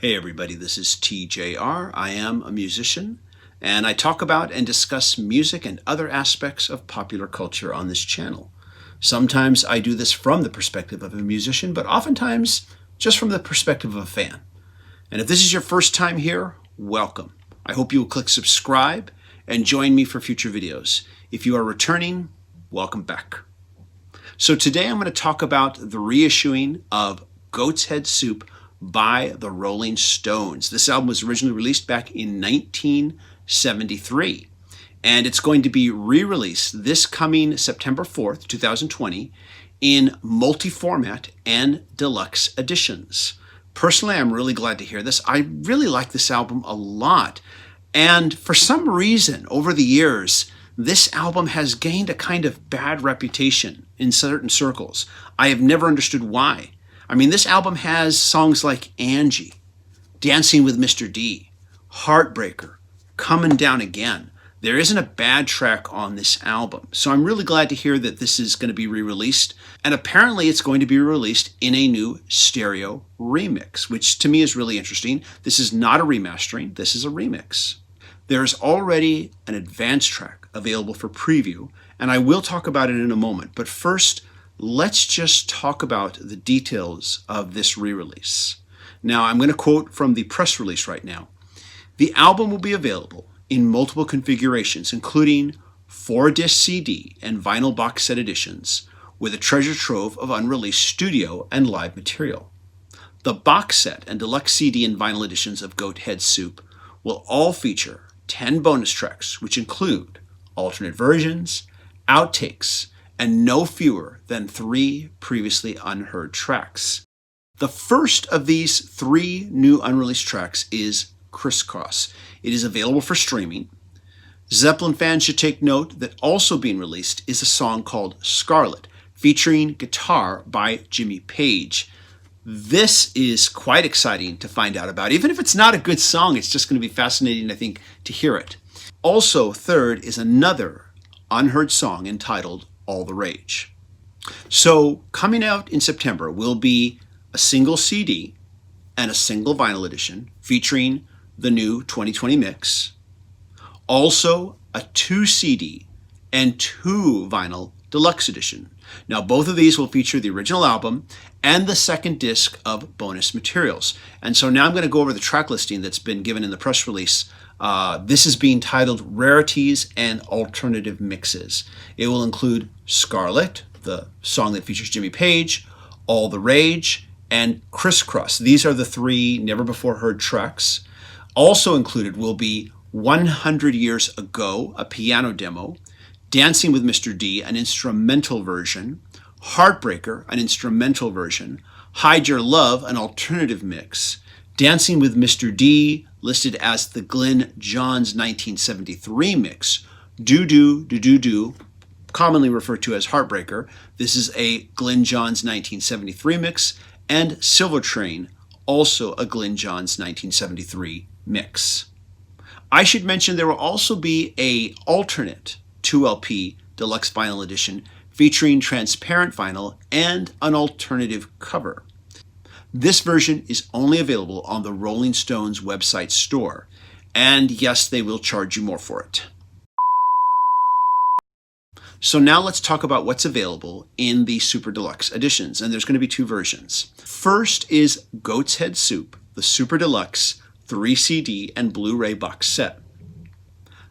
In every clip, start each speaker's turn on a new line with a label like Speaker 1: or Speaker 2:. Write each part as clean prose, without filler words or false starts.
Speaker 1: Hey everybody, this is TJR. I am a musician, and I talk about and discuss music and other aspects of popular culture on this channel. Sometimes I do this from the perspective of a musician, but oftentimes just from the perspective of a fan. And if this is your first time here, welcome. I hope you will click subscribe and join me for future videos. If you are returning, welcome back. So today I'm going to talk about the reissuing of Goat's Head Soup by the Rolling Stones. This album was originally released back in 1973, and it's going to be re-released this coming September 4th, 2020 in multi-format and deluxe editions. Personally, I'm really glad to hear this. I really like this album a lot, and for some reason over the years this album has gained a kind of bad reputation in certain circles. I have never understood why. I mean, this album has songs like Angie, Dancing with Mr. D, Heartbreaker, Coming Down Again. There isn't a bad track on this album. So I'm really glad to hear that this is going to be re-released. And apparently it's going to be released in a new stereo remix, which to me is really interesting. This is not a remastering. This is a remix. There's already an advanced track available for preview, and I will talk about it in a moment. But first, let's just talk about the details of this re-release. Now, I'm going to quote from the press release right now. The album will be available in multiple configurations, including 4-disc CD and vinyl box set editions, with a treasure trove of unreleased studio and live material. The box set and deluxe CD and vinyl editions of Goat Head Soup will all feature 10 bonus tracks, which include alternate versions, outtakes, and no fewer than 3 previously unheard tracks. The first of these 3 new unreleased tracks is Criss Cross. It is available for streaming. Zeppelin fans should take note that also being released is a song called Scarlet, featuring guitar by Jimmy Page. This is quite exciting to find out about. Even if it's not a good song, it's just going to be fascinating, I think, to hear it. Also, third is another unheard song entitled All the Rage. So coming out in September will be a single CD and a single vinyl edition featuring the new 2020 mix. Also a 2 CD and 2 vinyl deluxe edition. Now both of these will feature the original album and the second disc of bonus materials. And so now I'm going to go over the track listing that's been given in the press release. This is being titled Rarities and Alternative Mixes. It will include Scarlet, the song that features Jimmy Page, All the Rage, and Criss Cross. These are the 3 never-before-heard tracks. Also included will be 100 Years Ago, a piano demo, Dancing with Mr. D, an instrumental version, Heartbreaker, an instrumental version, Hide Your Love, an alternative mix, Dancing with Mr. D, listed as the Glyn Johns 1973 mix, Do Do Do Do Do, commonly referred to as Heartbreaker. This is a Glyn Johns 1973 mix, and Silver Train, also a Glyn Johns 1973 mix. I should mention there will also be a alternate 2LP deluxe vinyl edition featuring transparent vinyl and an alternative cover. This version is only available on the Rolling Stones website store, and yes, they will charge you more for it. So now let's talk about what's available in the Super Deluxe editions, and there's going to be 2 versions. First is Goat's Head Soup, the Super Deluxe 3 CD and Blu-ray box set.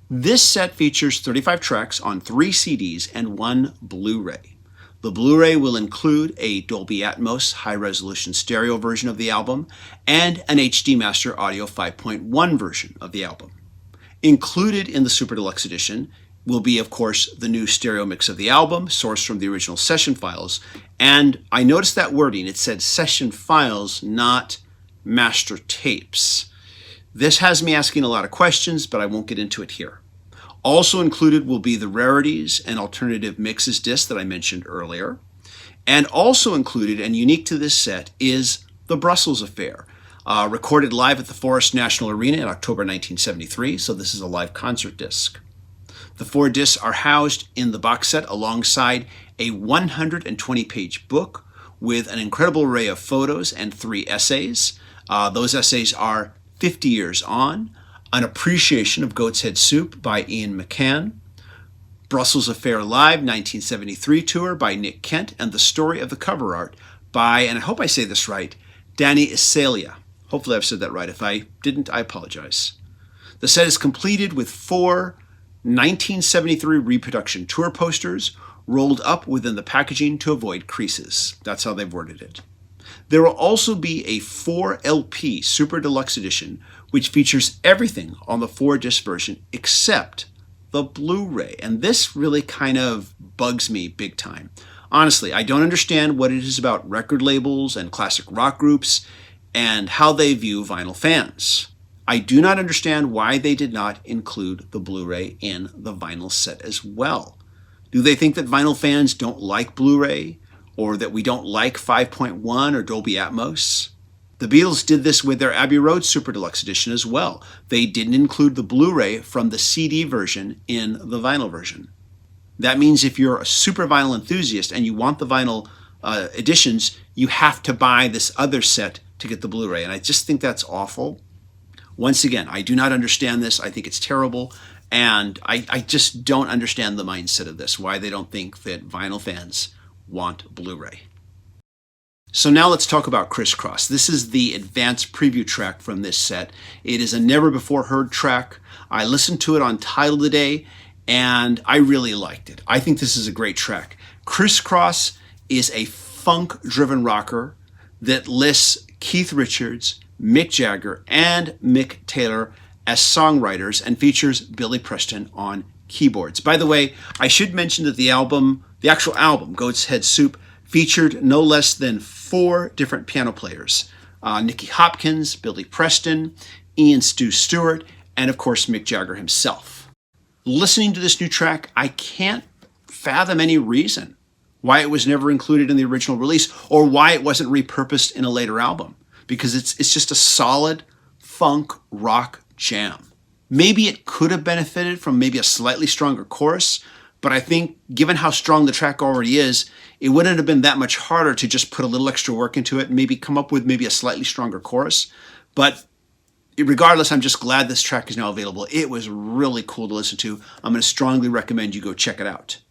Speaker 1: This set features 35 tracks on 3 CDs and 1 Blu-ray. The Blu-ray will include a Dolby Atmos high-resolution stereo version of the album and an HD Master Audio 5.1 version of the album. Included in the Super Deluxe edition will be, of course, the new stereo mix of the album, sourced from the original session files. And I noticed that wording. It said session files, not master tapes. This has me asking a lot of questions, but I won't get into it here. Also included will be the Rarities and Alternative Mixes disc that I mentioned earlier. And also included and unique to this set is the Brussels Affair, recorded live at the Forest National Arena in October 1973, so this is a live concert disc. The 4 discs are housed in the box set alongside a 120-page book with an incredible array of photos and 3 essays. Those essays are 50 Years On, An Appreciation of Goat's Head Soup by Ian McCann, Brussels Affair Live 1973 Tour by Nick Kent, and The Story of the Cover Art by, and I hope I say this right, Danny Isalia. Hopefully I've said that right. If I didn't, I apologize. The set is completed with 4 1973 reproduction tour posters rolled up within the packaging to avoid creases. That's how they've worded it. There will also be a 4 LP Super Deluxe Edition, which features everything on the 4-disc version except the Blu-ray. And this really kind of bugs me big time. Honestly, I don't understand what it is about record labels and classic rock groups and how they view vinyl fans. I do not understand why they did not include the Blu-ray in the vinyl set as well. Do they think that vinyl fans don't like Blu-ray, or that we don't like 5.1 or Dolby Atmos? The Beatles did this with their Abbey Road Super Deluxe Edition as well. They didn't include the Blu-ray from the CD version in the vinyl version. That means if you're a super vinyl enthusiast and you want the vinyl editions, you have to buy this other set to get the Blu-ray. And I just think that's awful. Once again, I do not understand this. I think it's terrible. And I just don't understand the mindset of this, why they don't think that vinyl fans want Blu-ray. So now let's talk about Criss Cross. This is the advanced preview track from this set. It is a never-before-heard track. I listened to it on Tidal today, and I really liked it. I think this is a great track. Criss Cross is a funk-driven rocker that lists Keith Richards, Mick Jagger, and Mick Taylor as songwriters and features Billy Preston on keyboards. By the way, I should mention that the actual album, Goat's Head Soup, featured no less than 4 different piano players. Nicky Hopkins, Billy Preston, Ian Stu Stewart, and of course Mick Jagger himself. Listening to this new track, I can't fathom any reason why it was never included in the original release or why it wasn't repurposed in a later album, because it's just a solid funk rock jam. Maybe it could have benefited from maybe a slightly stronger chorus, but I think given how strong the track already is, it wouldn't have been that much harder to just put a little extra work into it and maybe come up with maybe a slightly stronger chorus. But regardless, I'm just glad this track is now available. It was really cool to listen to. I'm going to strongly recommend you go check it out.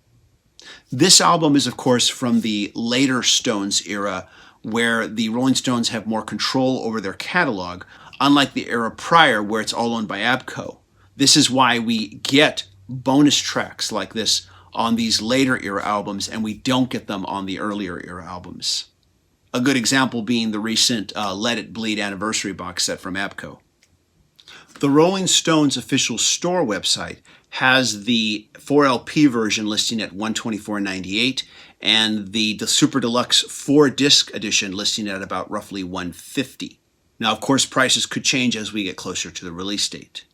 Speaker 1: This album is, of course, from the later Stones era, where the Rolling Stones have more control over their catalog, unlike the era prior where it's all owned by ABKCO. This is why we get bonus tracks like this on these later era albums, and we don't get them on the earlier era albums. A good example being the recent Let It Bleed anniversary box set from ABKCO. The Rolling Stones official store website has the 4LP version listing at $124.98 and the Super Deluxe 4-disc edition listing at about roughly $150. Now, of course, prices could change as we get closer to the release date.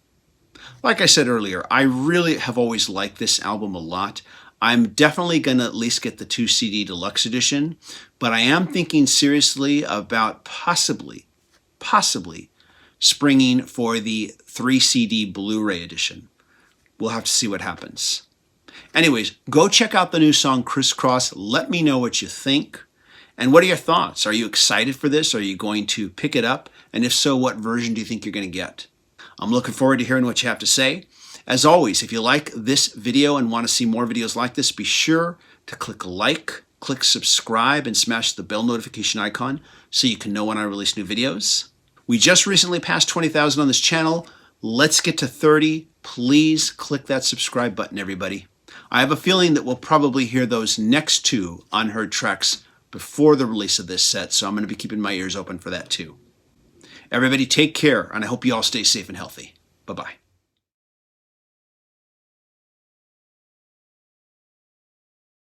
Speaker 1: Like I said earlier, I really have always liked this album a lot. I'm definitely going to at least get the 2 CD deluxe edition, but I am thinking seriously about possibly springing for the 3 CD Blu-ray edition. We'll have to see what happens. Anyways, go check out the new song Criss Cross. Let me know what you think. And what are your thoughts? Are you excited for this? Are you going to pick it up? And if so, what version do you think you're going to get? I'm looking forward to hearing what you have to say. As always, if you like this video and want to see more videos like this, be sure to click like, click subscribe, and smash the bell notification icon so you can know when I release new videos. We just recently passed 20,000 on this channel. Let's get to 30. Please click that subscribe button, everybody. I have a feeling that we'll probably hear those next 2 unheard tracks before the release of this set, so I'm going to be keeping my ears open for that too. Everybody take care, and I hope you all stay safe and healthy. Bye-bye.